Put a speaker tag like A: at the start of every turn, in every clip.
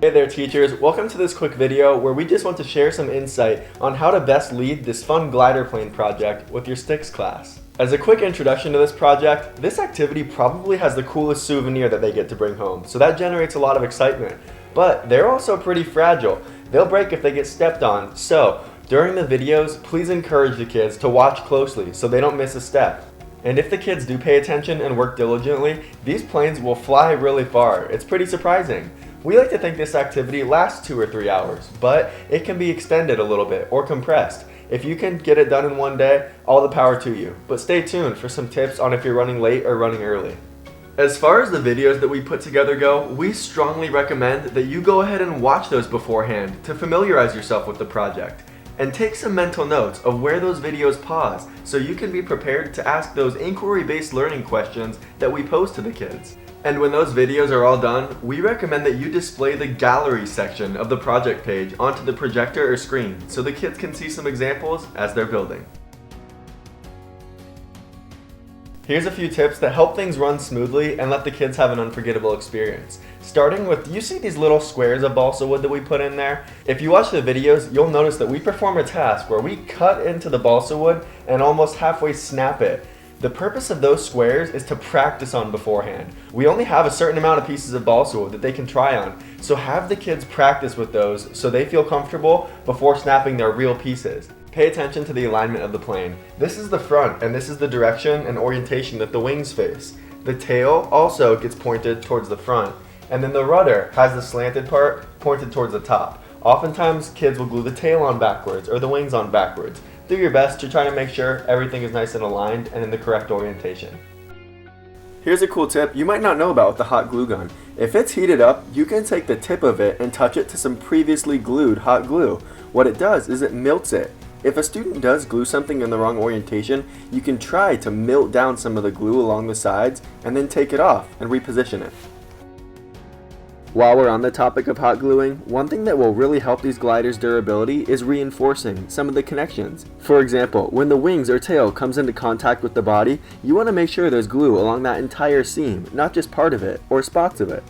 A: Hey there teachers, welcome to this quick video where we just want to share some insight on how to best lead this fun glider plane project with your STICS class. As a quick introduction to this project, this activity probably has the coolest souvenir that they get to bring home, so that generates a lot of excitement. But they're also pretty fragile. They'll break if they get stepped on, so during the videos, please encourage the kids to watch closely so they don't miss a step. And if the kids do pay attention and work diligently, these planes will fly really far. It's pretty surprising. We like to think this activity lasts 2 or 3 hours, but it can be extended a little bit or compressed. If you can get it done in one day, all the power to you. But stay tuned for some tips on if you're running late or running early. As far as the videos that we put together go, we strongly recommend that you go ahead and watch those beforehand to familiarize yourself with the project. And take some mental notes of where those videos pause so you can be prepared to ask those inquiry-based learning questions that we pose to the kids. And when those videos are all done, we recommend that you display the gallery section of the project page onto the projector or screen so the kids can see some examples as they're building. Here's a few tips that help things run smoothly and let the kids have an unforgettable experience. Starting with, you see these little squares of balsa wood that we put in there? If you watch the videos, you'll notice that we perform a task where we cut into the balsa wood and almost halfway snap it. The purpose of those squares is to practice on beforehand. We only have a certain amount of pieces of balsa wood that they can try on, so have the kids practice with those so they feel comfortable before snapping their real pieces. Pay attention to the alignment of the plane. This is the front and this is the direction and orientation that the wings face. The tail also gets pointed towards the front, and then the rudder has the slanted part pointed towards the top. Oftentimes kids will glue the tail on backwards or the wings on backwards. Do your best to try to make sure everything is nice and aligned and in the correct orientation. Here's a cool tip you might not know about with the hot glue gun. If it's heated up, you can take the tip of it and touch it to some previously glued hot glue. What it does is it melts it. If a student does glue something in the wrong orientation, you can try to melt down some of the glue along the sides and then take it off and reposition it. While we're on the topic of hot gluing, one thing that will really help these gliders' durability is reinforcing some of the connections. For example, when the wings or tail comes into contact with the body, you want to make sure there's glue along that entire seam, not just part of it or spots of it.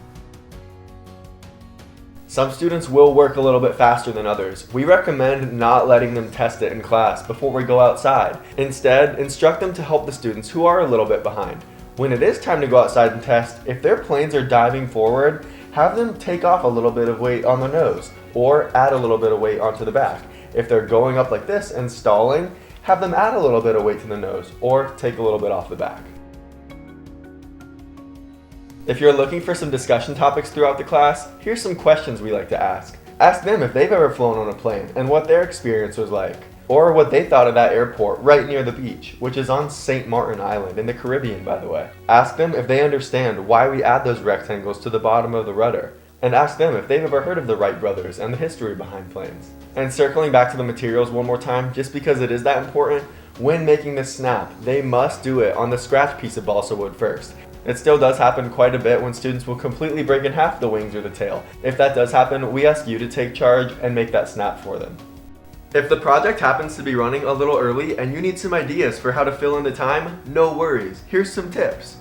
A: Some students will work a little bit faster than others. We recommend not letting them test it in class before we go outside. Instead, instruct them to help the students who are a little bit behind. When it is time to go outside and test, if their planes are diving forward, have them take off a little bit of weight on the nose or add a little bit of weight onto the back. If they're going up like this and stalling, have them add a little bit of weight to the nose or take a little bit off the back. If you're looking for some discussion topics throughout the class, here's some questions we like to ask. Ask them if they've ever flown on a plane and what their experience was like, or what they thought of that airport right near the beach, which is on St. Martin Island in the Caribbean, by the way. Ask them if they understand why we add those rectangles to the bottom of the rudder, and ask them if they've ever heard of the Wright brothers and the history behind planes. And circling back to the materials one more time, just because it is that important, when making this snap, they must do it on the scratch piece of balsa wood first. It still does happen quite a bit when students will completely break in half the wings or the tail. If that does happen, we ask you to take charge and make that snap for them. If the project happens to be running a little early and you need some ideas for how to fill in the time, no worries. Here's some tips.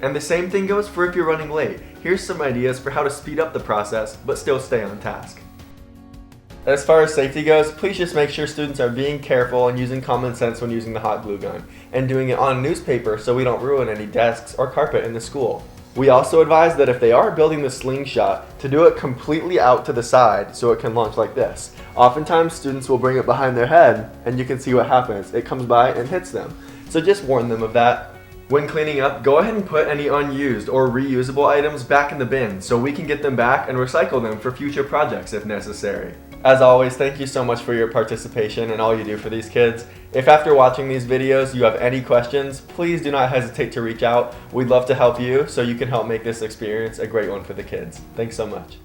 A: And the same thing goes for if you're running late. Here's some ideas for how to speed up the process but still stay on task. As far as safety goes, please just make sure students are being careful and using common sense when using the hot glue gun, and doing it on newspaper so we don't ruin any desks or carpet in the school. We also advise that if they are building the slingshot, to do it completely out to the side so it can launch like this. Oftentimes students will bring it behind their head and you can see what happens. It comes by and hits them. So just warn them of that. When cleaning up, go ahead and put any unused or reusable items back in the bin so we can get them back and recycle them for future projects if necessary. As always, thank you so much for your participation and all you do for these kids. If after watching these videos you have any questions, please do not hesitate to reach out. We'd love to help you so you can help make this experience a great one for the kids. Thanks so much.